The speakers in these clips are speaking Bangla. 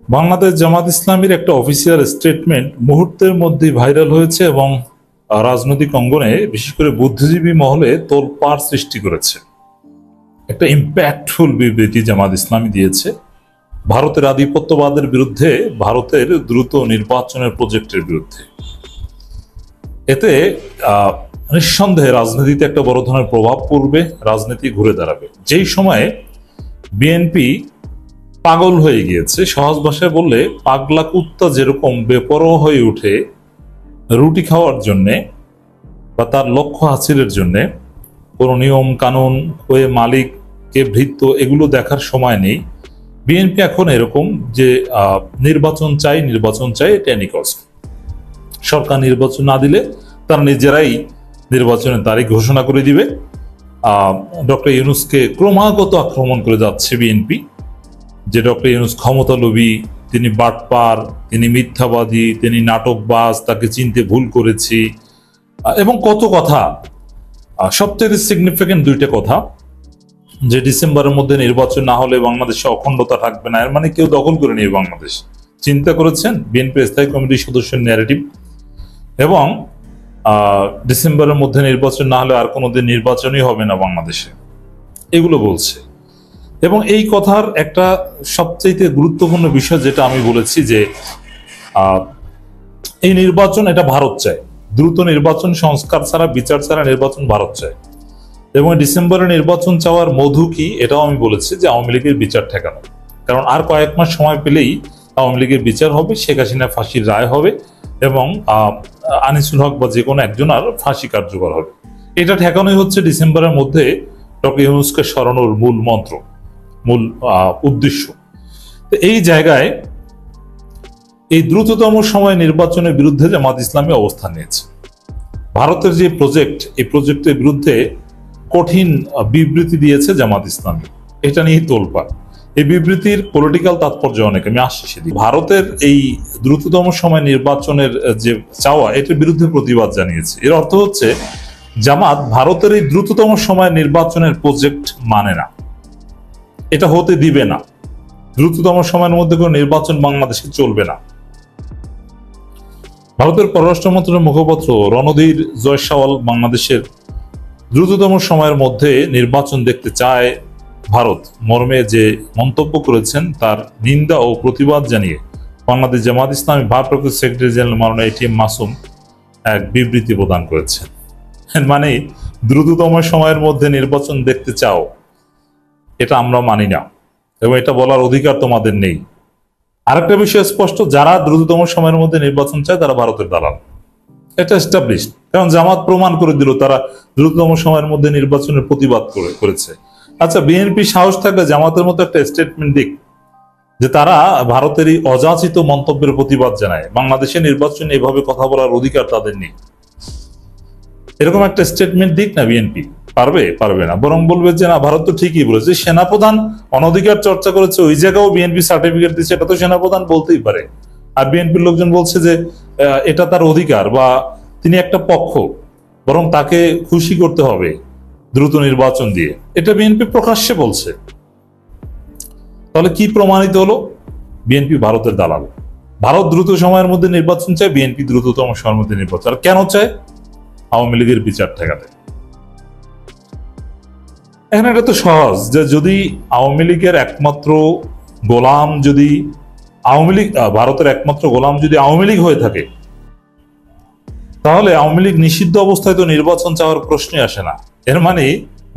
বাংলাদেশ জামাত ইসলামীর একটা অফিসিয়াল স্টেটমেন্ট মুহূর্তের মধ্যেই ভাইরাল হয়েছে এবং রাজনৈতিক অঙ্গনে বিশেষ করে বুদ্ধিজীবী মহলে তোলপাড় সৃষ্টি করেছে। একটা ইম্প্যাক্টফুল বিবৃতি জামাত ইসলামী দিয়েছে ভারতের আধিপত্যবাদের বিরুদ্ধে, ভারতের দ্রুত নির্বাচনের প্রজেক্টের বিরুদ্ধে। এতে নিঃসন্দেহে রাজনীতিতে একটা বড় ধরনের প্রভাব পড়বে, রাজনীতি ঘুরে দাঁড়াবে। যেই সময়ে বিএনপি পাগল হয়ে গিয়েছে, সহজ ভাষায় বললে পাগলা কুত্তা যেরকম বেপরোয়া হয়ে উঠে রুটি খাওয়ার জন্যে বা তার লক্ষ্য হাসিলের জন্যে, কোনো নিয়ম কানুন হয়ে মালিককে ভৃত্য এগুলো দেখার সময় নেই। বিএনপি এখন এরকম যে নির্বাচন চাই টেনি কস্ট। সরকার নির্বাচন না দিলে তারা নিজেরাই নির্বাচনের তারিখ ঘোষণা করে দিবে। ডক্টর ইউনূসকে ক্রমাগত আক্রমণ করে যাচ্ছে বিএনপি, যে ডক্টর ইউনূস ক্ষমতালোভী, তিনি বাটপার, তিনি মিথ্যাবাদী, তিনি নাটকবাজ, তাকে চিনতে ভুল করেছি এবং কত কথা। সবচেয়ে সিগনিফিকেন্ট দুইটা কথা, যে ডিসেম্বরের মধ্যে নির্বাচন না হলে বাংলাদেশে অখণ্ডতা থাকবে না, এর মানে কেউ দখল করে নিয়ে বাংলাদেশ। চিন্তা করেছেন বিএনপি স্থায়ী কমিটির সদস্যের ন্যারেটিভ। এবং ডিসেম্বরের মধ্যে নির্বাচন না হলে আর কোনোদিন নির্বাচনই হবে না বাংলাদেশে, এগুলো বলছে। এবং এই কথার একটা সবচেয়ে গুরুত্বপূর্ণ বিষয় যেটা আমি বলেছি যে এই নির্বাচন এটা ভারত চায়, দ্রুত নির্বাচন, সংস্কার ছাড়া বিচার ছাড়া নির্বাচন ভারত চায়। এবং ডিসেম্বরে নির্বাচন চাওয়ার মধু কি, এটাও আমি বলেছি যে আওয়ামী লীগের বিচার ঠেকানো। কারণ আর কয়েক মাস সময় পেলেই আওয়ামী লীগের বিচার হবে, শেখ হাসিনা ফাঁসির রায় হবে এবং আনিসুল হক বা যে কোনো একজন আর ফাঁসি কার্যকর হবে। এটা ঠেকানোই হচ্ছে ডিসেম্বরের মধ্যে ডক্টর ইউনূসকে সরানোর মূল মন্ত্র, মূল উদ্দেশ্য। তো এই জায়গায় এই দ্রুততম সময় নির্বাচনের বিরুদ্ধে জামাত ইসলামী অবস্থান নিয়েছে। ভারতের যে প্রজেক্ট, এই প্রজেক্টের বিরুদ্ধে কঠিন বিবৃতি দিয়েছে জামাত ইসলামী, এটা নিয়ে তোলপাড়। এই বিবৃতির পলিটিক্যাল তাৎপর্য অনেক, আমি আসছি সেদিকে। ভারতের এই দ্রুততম সময় নির্বাচনের যে চাওয়া, এটার বিরুদ্ধে প্রতিবাদ জানিয়েছে। এর অর্থ হচ্ছে জামাত ভারতের এই দ্রুততম সময় নির্বাচনের প্রজেক্ট মানে না, এটা হতে দিবে না। দ্রুততম সময়ের মধ্যে কোনো নির্বাচন বাংলাদেশে চলবে না। ভারতের পররাষ্ট্র মন্ত্রণালয়ের মুখপাত্র রণধীর জয়সওয়াল বাংলাদেশের দ্রুততম সময়ের মধ্যে নির্বাচন দেখতে চায় ভারত মর্মে যে মন্তব্য করেছেন, তার নিন্দা ও প্রতিবাদ জানিয়ে বাংলাদেশ জামাত ইসলামী ভারপ্রাপ্ত সেক্রেটারি জেনারেল মাওলানা এটিএম মাসুম এক বিবৃতি প্রদান করেছেন। মানে দ্রুততম সময়ের মধ্যে নির্বাচন দেখতে চাও, এটা আমরা মানি না এবং এটা বলার অধিকার তোমাদের নেই। আরেকটা বিষয় স্পষ্ট, যারা দ্রুততম সময়ের মধ্যে নির্বাচন চায় তারা ভারতের দালাল, এটা এস্টাবলিশড। কারণ জামাত প্রমাণ করে দিল তারা দ্রুততম সময়ের মধ্যে নির্বাচনের প্রতিবাদ করেছে। আচ্ছা, বিএনপি সাহস থাকলে জামাতের মতো একটা স্টেটমেন্ট দিক যে তারা ভারতের এই অযাচিত মন্তব্যের প্রতিবাদ জানায়, বাংলাদেশের নির্বাচন এভাবে কথা বলার অধিকার তাদের নেই। এরকম একটা স্টেটমেন্ট দিক না বিএনপি, পারবে না। বরং বলবে যে না, ভারত তো ঠিকই বলেছে, সেনাপ্রধান অনধিকার চর্চা করেছে, ওই জায়গাও বিএনপি সার্টিফিকেট দিচ্ছে, এটা তো সেনাপ্রধান বলতেই পারে। আর বিএনপির লোকজন বলছে যে এটা তার অধিকার বা তিনি একটা পক্ষ, বরং তাকে খুশি করতে হবে দ্রুত নির্বাচন দিয়ে, এটা বিএনপি প্রকাশ্যে বলছে। তাহলে কি প্রমাণিত হলো? বিএনপি ভারতের দালাল। ভারত দ্রুত সময়ের মধ্যে নির্বাচন চায়, বিএনপি দ্রুততম সময়ের মধ্যে নির্বাচন। আর কেন চায়? আওয়ামী লীগের বিচার ঠেকাতে। এখানে এটা তো সহজ, যে যদি আওয়ামী লীগের একমাত্র গোলাম, যদি আওয়ামী লীগ ভারতের একমাত্র গোলাম যদি আওয়ামী লীগ হয়ে থাকে, তাহলে আওয়ামী লীগ নিষিদ্ধ অবস্থায় তো নির্বাচন চাওয়ার প্রশ্নই আসে না। এর মানে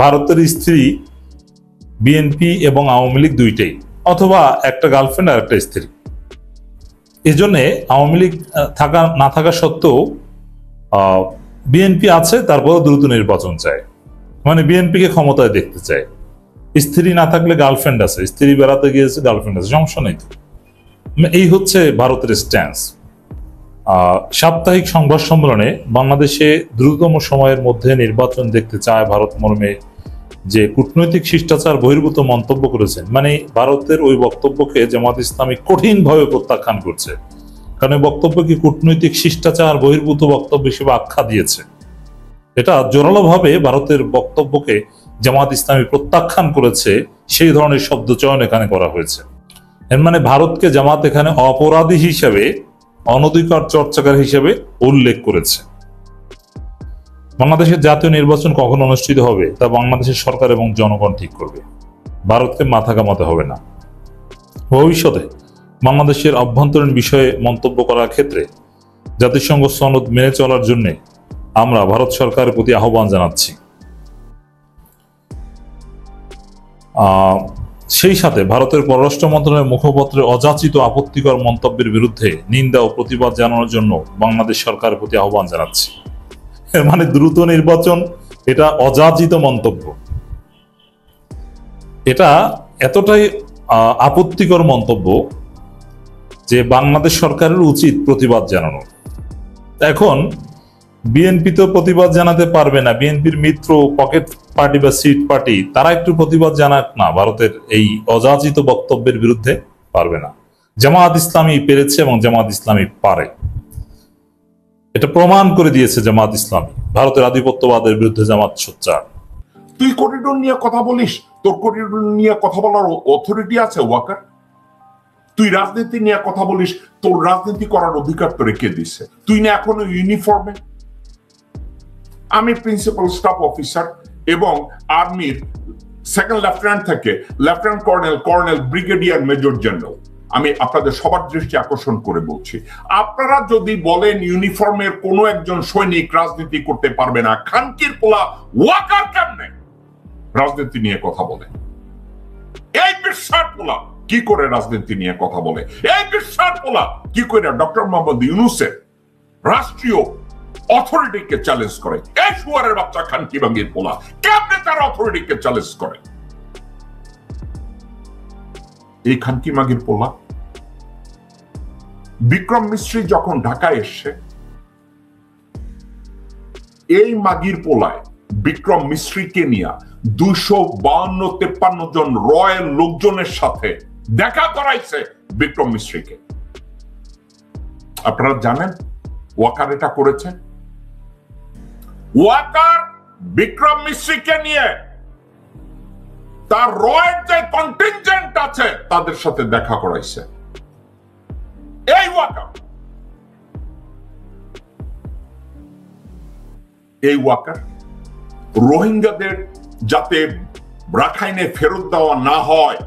ভারতের স্ত্রী বিএনপি এবং আওয়ামী লীগ দুইটাই, অথবা একটা গার্লফ্রেন্ড আর একটা স্ত্রী। এই জন্যে আওয়ামী লীগ থাকা না থাকা সত্ত্বেও বিএনপি আছে, তারপরে দ্রুত নির্বাচন চায়, মানে বিএনপিকে ক্ষমতায় দেখতে চায়। স্ত্রী না থাকলে গার্লফ্রেন্ড আছে, স্ত্রী বেড়াতে গিয়েছে, গার্লফ্রেন্ড আছে, সমস্যা নেই তো। এই হচ্ছে ভারতের স্ট্যান্স। সাপ্তাহিক সংবাদ সম্মেলনে বাংলাদেশে দ্রুততম সময়ের মধ্যে নির্বাচন দেখতে চায় ভারত মর্মে যে কূটনৈতিক শিষ্টাচার বহির্ভূত মন্তব্য করেছেন, মানে ভারতের ওই বক্তব্যকে জামাত ইসলামী কঠিনভাবে প্রত্যাখ্যান করছে। কারণ এই বক্তব্যকে কূটনৈতিক শিষ্টাচার বহির্ভূত বক্তব্য হিসেবে আখ্যা দিয়েছে। এটা জোরালোভাবে ভারতের বক্তব্যকে জামাত ইসলামী প্রত্যাখ্যান করেছে, সেই ধরনের শব্দ চয়ন এখানে করা হয়েছে। এর মানে ভারতকে জামাত এখানে অপরাধী হিসেবে, অনধিকার চর্চাকার হিসেবে উল্লেখ করেছে। বাংলাদেশের জাতীয় নির্বাচন কখন অনুষ্ঠিত হবে তা বাংলাদেশের সরকার এবং জনগণ ঠিক করবে, ভারতকে মাথা কামাতে হবে না। ভবিষ্যতে বাংলাদেশের অভ্যন্তরীণ বিষয়ে মন্তব্য করার ক্ষেত্রে জাতিসংঘ সনদ মেনে চলার জন্য আমরা ভারত সরকারের প্রতি আহ্বান জানাচ্ছি। সেই সাথে ভারতের পররাষ্ট্র মন্ত্রণালয়ের মুখপাত্রের অযাচিত আপত্তিকর মন্তব্যের বিরুদ্ধে নিন্দা ও প্রতিবাদ জানানোর জন্য বাংলাদেশ সরকারের প্রতি আহ্বান জানাচ্ছি। এর মানে দ্রুত নির্বাচন, এটা অযাচিত মন্তব্য, এটা এতটাই আপত্তিকর মন্তব্য যে বাংলাদেশ সরকারের উচিত প্রতিবাদ জানানো। এখন বিএনপি তো প্রতিবাদ জানাতে পারবে না, বিএনপির মিত্র পকেট পার্টি বা সিট পার্টি তারা একটু প্রতিবাদ জানাক না ভারতের এই অযাচিত বক্তব্যের বিরুদ্ধে, পারবে না। জামাত ইসলামী পেরেছে এবং জামাত ইসলামী পারে, এটা প্রমাণ করে দিয়েছে জামাত ইসলামী। ভারতের আধিপত্যবাদের বিরুদ্ধে জামাত সোচ্চার। তুই করিডোর নিয়ে কথা বলিস, তোর করিডোর নিয়ে কথা বলার অথরিটি আছে ওয়াকার? তুই রাজনীতি নিয়ে কথা বলিস, তোর রাজনীতি করার অধিকার তোরে কে দিচ্ছে? তুই না এখনো ইউনিফর্মে? আমি প্রিন্সিপাল স্টাফ অফিসার এবং আর্মির সেকেন্ড লেফটেন্যান্ট থেকে lieutenant colonel, colonel, brigadier, major general, আমি আপনাদের সবার দৃষ্টি আকর্ষণ করে বলছি, আপনারা যদি বলেন ইউনিফর্মের কোনো একজন সৈনিক রাজনীতি করতে পারবে না, খানকির পোলা ওয়াকার কেমনে রাজনীতি নিয়ে কথা বলে? এই বিশ্বাস পোলা কি করে রাজনীতি নিয়ে কথা বলে? এই বিশ্বাস পোলা কি করে ডক্টর মোহাম্মদ ইউনূসের রাষ্ট্রীয় অথরিটিকে চ্যালেঞ্জ করে? এই শুয়ারের বাচ্চা খানকি বাঙ্গির পোলা কেমনে তার অথরিটিকে চ্যালেঞ্জ করে? এই খানকি মাগির পোলা বিক্রম মিস্ত্রি যখন ঢাকায় এসছে, এই মাগির পোলায় বিক্রম মিস্ত্রিকে নিয়ে 252-53 জন রয়্যাল লোকজনের সাথে দেখা করাইছে বিক্রম মিস্ত্রিকে। আপনারা জানেন ওয়াকার এটা করেছে? ওয়াকার বিক্রম মিস্ত্রিকে নিয়ে তার রয়ের যে কন্টিনজেন্ট আছে তাদের সাথে দেখা করাইছে। এই ওয়াকার, এই ওয়াকার রোহিঙ্গাদের যাতে রাখাইনে ফেরত দেওয়া না হয়,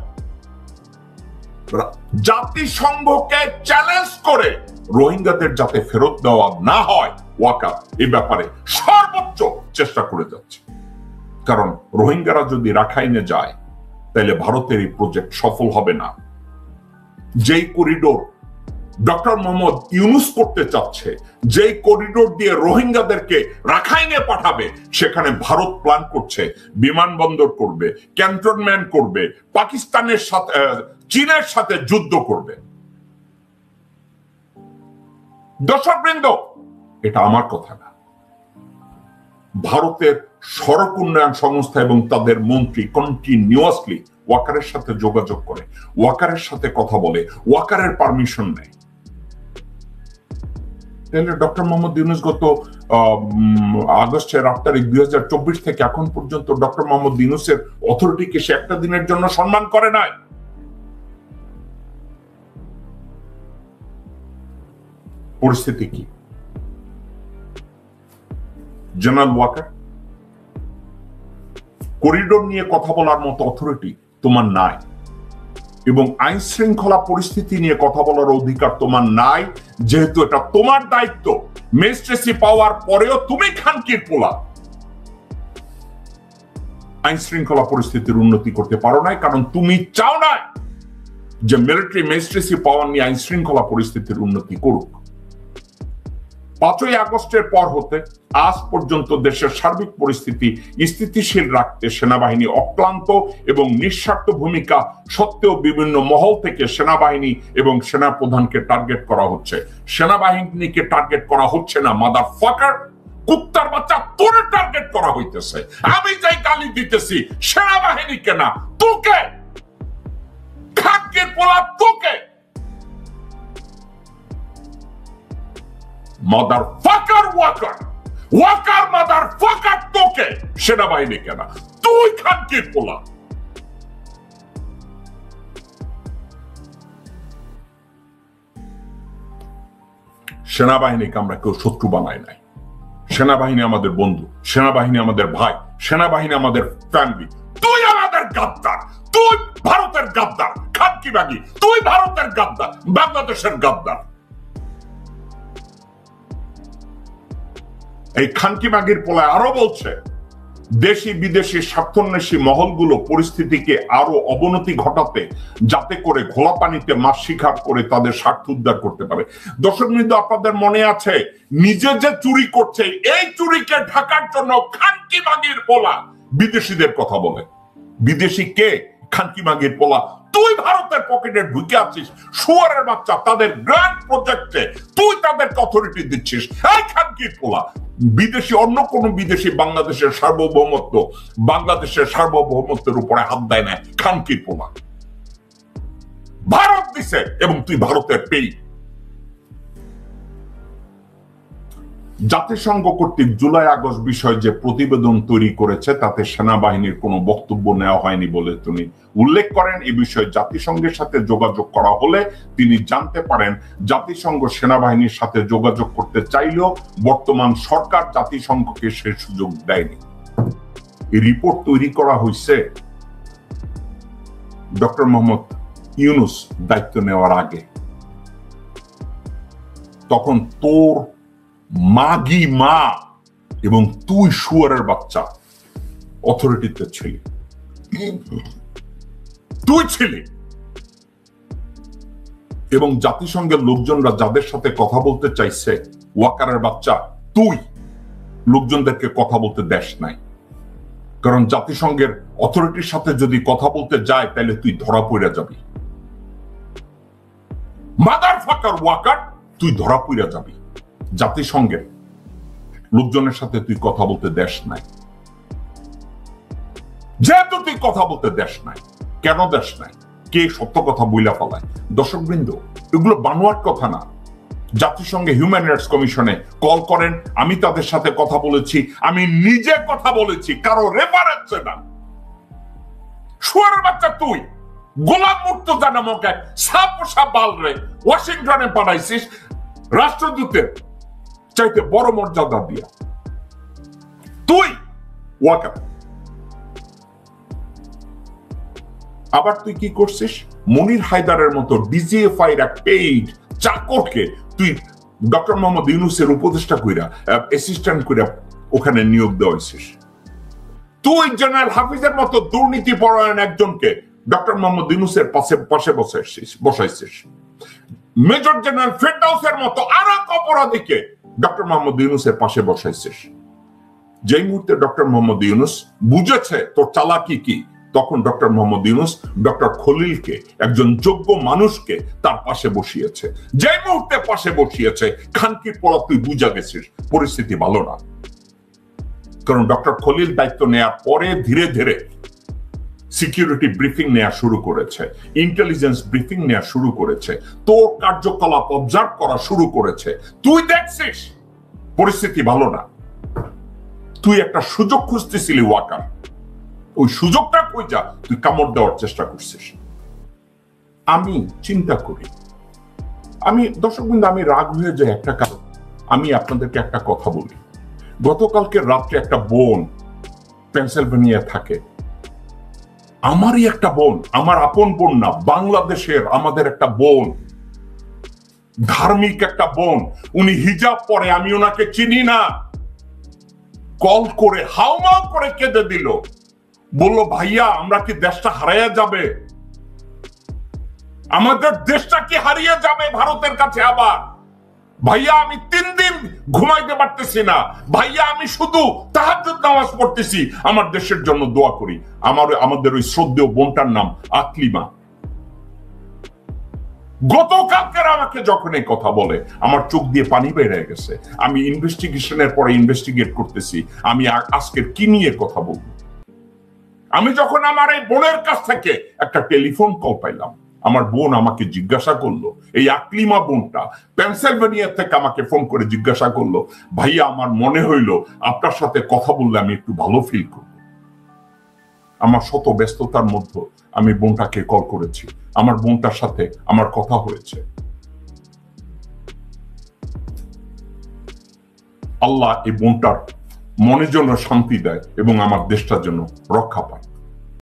জাতিসংঘকে চ্যালেঞ্জ করে রোহিঙ্গাদের যাতে ফেরত দেওয়া না হয়, ওয়াকার এই ব্যাপারে সর্বোচ্চ চেষ্টা করে যাচ্ছে। কারণ রোহিঙ্গারা যদি রাখাইনে যায় তাহলে ভারতের এই প্রজেক্ট সফল হবে না। যেই করিডোর ডক্টর মোহাম্মদ ইউনূস করতে চাচ্ছে, যেই করিডোর দিয়ে রোহিঙ্গাদেরকে রাখাইনে পাঠাবে, সেখানে ভারত প্ল্যান করছে বিমানবন্দর করবে, ক্যান্টনমেন্ট করবে, পাকিস্তানের সাথে, চীনের সাথে যুদ্ধ করবে। দর্শকবৃন্দ, এটা আমার কথা না, ভারতের সড়ক উন্নয়ন সংস্থা এবং তাদের মন্ত্রী কন্টিনিউয়াসলি ওয়াকারের সাথে যোগাযোগ করে, ওয়াকারের সাথে কথা বলে, ওয়াকারের পারমিশন নেয়। তাহলে ডক্টর মোহাম্মদ ইউনূস গত আগস্টের 8 তারিখ 2024 থেকে এখন পর্যন্ত ডক্টর মোহাম্মদ ইউনূসের অথরিটিকে সে একটা দিনের জন্য সম্মান করে নাই। পরিস্থিতি কি? জেনারেল ওয়াকার, করিডোর নিয়ে কথা বলার মতো অথরিটি তোমার নাই এবং আইন শৃঙ্খলা পরিস্থিতি নিয়ে কথা বলার অধিকার তোমার নাই, যেহেতু এটা তোমার দায়িত্ব। ম্যাজিস্ট্রেসি পাওয়ার পরেও তুমি খানকির পোলা আইন শৃঙ্খলা পরিস্থিতির উন্নতি করতে পারো নাই, কারণ তুমি চাও না যে মিলিটারি ম্যাজিস্ট্রেসি পাওয়ার নিয়ে আইন শৃঙ্খলা পরিস্থিতির উন্নতি করুক। 5ই আগস্টের পর হতে আজ পর্যন্ত দেশের সার্বিক পরিস্থিতি স্থিতিশীল রাখতে সেনাবাহিনী অক্লান্ত এবং নিঃস্বার্থ ভূমিকা সত্ত্বেও বিভিন্ন মহল থেকে সেনাবাহিনী এবং সেনা প্রধানকে টার্গেট করা হচ্ছে। সেনাবাহিনীকে টার্গেট করা হচ্ছে না, মাদারফাকার, কুত্তার বাচ্চা, তোরে টার্গেট করা হইতেছে। আমি যাই গালি দিতেছি সেনাবাহিনীকে না, তোকে, খানকির পোলা তোকে। মাদারফাকার ওয়াকার, ওয়াকার মাদারফাকার তোকে, সেনাবাহিনীকে না, তুই খানকির পোলা। সেনাবাহিনীকে আমরা কেউ শত্রু বানাই নাই। সেনাবাহিনী আমাদের বন্ধু, সেনাবাহিনী আমাদের ভাই, সেনাবাহিনী আমাদের ফ্যামিলি। তুই আমাদের গাদ্দার, তুই ভারতের গাদ্দার, খানকি বাগি, তুই ভারতের গাদ্দার, বাংলাদেশের গাদ্দার। এই খানকি বাগির পোলায় আরো বলছে দেশি বিদেশি স্বার্থান্বেষী মহলগুলো পরিস্থিতিকে আরো অবনতি ঘটাতে, যাতে করে ঘোলা পানিতে মাছ শিকার করে তাদের স্বার্থ উদ্ধার করতে পারে। দর্শকবৃন্দ, আপনাদের মনে আছে নিজে যে চুরি করছে, এই চুরিকে ঢাকার জন্য খানকি বাগির পোলা বিদেশিদের কথা বলে। বিদেশি কে? খানকি বাগির পোলা। তুই ভারতের পকেটে ঢুকে আছিস, শুয়ারের বাচ্চা। তাদের গ্র্যান্ড প্রজেক্টে তুই তাদেরকে অথরিটি দিচ্ছিস। এই খানকির পোলা বিদেশি, অন্য কোন বিদেশি বাংলাদেশের সার্বভৌমত্বের উপরে হাত দেয় না। খানকির পোলা ভারত দিছে এবং তুই ভারতের পেই। জাতিসংঘ কর্তৃক জুলাই আগস্ট বিষয়ে যে প্রতিবেদন তৈরি করেছে তাতে সেনাবাহিনীর কোনো বক্তব্য নেওয়া হয়নি বলে তিনি উল্লেখ করেন। এ বিষয়ে জাতিসংঘের সাথে যোগাযোগ করা হলে তিনি জানতে পারেন জাতিসংঘ সেনাবাহিনীর সাথে যোগাযোগ করতে চাইলেও বর্তমান সরকার জাতিসংঘকে সে সুযোগ দেয়নি। এই রিপোর্ট তৈরি করা হয়েছে ডক্টর মোহাম্মদ ইউনূস দায়িত্ব নেওয়ার আগে। তখন তোর মাগি মা এবং তুই শুয়ারের বাচ্চা অথরিটিতে ছিলি, তুই ছিলি। এবং জাতিসংঘের লোকজনরা যাদের সাথে কথা বলতে চাইছে, ওয়াকারের বাচ্চা তুই লোকজনদেরকে কথা বলতে দেশ নাই। কারণ জাতিসংঘের অথরিটির সাথে যদি কথা বলতে যায় তাহলে তুই ধরা পড়ে যাবি। মাদারফাকার ওয়াকার, তুই ধরা পড়ে যাবি। জাতিসংঘের লোকজনের সাথে তুই কথা বলতে দেশ নাই। যেহেতু তুই কথা বলতে দেশ নাই, কেন দেশ নাই? কে সত্য কথা বইলা ফেলায়? দর্শকবৃন্দ, এগুলো বানোয়ার কথা না। জাতিসংঘে হিউম্যান রাইটস কমিশনে কল করেন, আমি তাদের সাথে কথা বলেছি, আমি নিজে কথা বলেছি, কারো রেফারেন্স না। শুয়ারের বাচ্চা তুই গোলাম মুর্তজা নামক এক সাপোসা বালরে ওয়াশিংটনে পাঠাইছিস রাষ্ট্রদূতের চাইতে বড় মর্যাদা দিয়া। তুই ওয়াকার। আবার তুই কি করছিস? মনির হায়দারের মতো ডিজিএফআই এর এক পেইড চাকরকে তুই ডক্টর মোহাম্মদ ইউনূসের উপদেষ্টা কইরা, অ্যাসিস্ট্যান্ট কইরা ওখানে নিয়োগ দেওয়াইছিস। তুই জেনারেল হাফিজের মতো দুর্নীতি পরায়ণ একজনকে ডক্টর মোহাম্মদ ইউনূসের পাশে বসাইছিস। মেজর জেনারেল ফেরদাউসের মতো আর এক অপরাধীকে ডক্টর মোহাম্মদ ইউনূসের পাশে বসাইছিস। যেই মুহূর্তে ডক্টর মোহাম্মদ ইউনূস বুঝেছে তোর চালাকি কি, তখন ডক্টর মোহাম্মদ ইউনূস ডক্টর খলিলকে, একজন যোগ্য মানুষকে তার পাশে বসিয়েছে। যে মুহূর্তে পাশে বসিয়েছে, খানকির পোলা তুই বুঝা গেছিস পরিস্থিতি ভালো না। কারণ ডক্টর খলিল দায়িত্ব নেওয়ার পরে ধীরে ধীরে সিকিউরিটি ব্রিফিং নেওয়া শুরু করেছে, ইন্টেলিজেন্স ব্রিফিং নেওয়া শুরু করেছে, তোর কার্যকলাপ অবজার্ভ করা শুরু করেছে। তুই দেখছিস পরিস্থিতি ভালো না। তুই একটা সুযোগ খুঁজতেছিলি ওয়াকার, ওই সুযোগটা কই যা তুই কামড় দেওয়ার চেষ্টা করছিস। আমি চিন্তা করি, আমি দর্শকবৃন্দ, আমি রাগ হয়ে যাই একটা কারণ। আমি আপনাদেরকে একটা কথা বলি। গতকালকে রাত্রে একটা বোন পেনসিলভেনিয়া থাকে, আমারই একটা বোন, আমার আপন বোন না, বাংলাদেশের আমাদের একটা বোন, ধার্মিক একটা বোন। উনি হিজাব পরে, আমি ওনাকে চিনি না। কল করে হাউমাউ করে কেঁদে দিল, বললো ভাইয়া আমরা কি দেশটা হারাইয়া যাবে? আমাদের দেশটা কি হারিয়ে যাবে ভারতের কাছে আবার? ভাইয়া আমি 3 দিন ঘুমাইতে পারতেছি না। ভাইয়া আমি শুধু তাহাজ্জুদ নামাজ পড়তেছি, আমার দেশের জন্য দোয়া করি। আমাদের ওই শ্রদ্ধেয় বোনটার নাম আকলিমা। গতকালকের আমাকে যখন এই কথা বলে, আমার চোখ দিয়ে পানি বের হয়ে গেছে। আমি ইনভেস্টিগেশনের পরে ইনভেস্টিগেট করতেছি, আমি আজকের কি নিয়ে কথা বলবো। আমি যখন আমার এই বোনের কাছ থেকে একটা টেলিফোন কল পাইলাম, আমার বোন আমাকে জিজ্ঞাসা করলো, এই আকলিমা বোনটা পেনসিলভেনিয়া থেকে আমাকে ফোন করে জিজ্ঞাসা করলো, ভাইয়া আমার মনে হইলো আপনার সাথে কথা বললে আমি একটু ভালো ফিল করব। আমার শত ব্যস্ততার মধ্যে আমি বোনটাকে কল করেছি, আমার বোনটার সাথে আমার কথা হয়েছে। আল্লাহ এই বোনটার মনের জন্য শান্তি দেয় এবং আমার দেশটার জন্য রক্ষা পায়।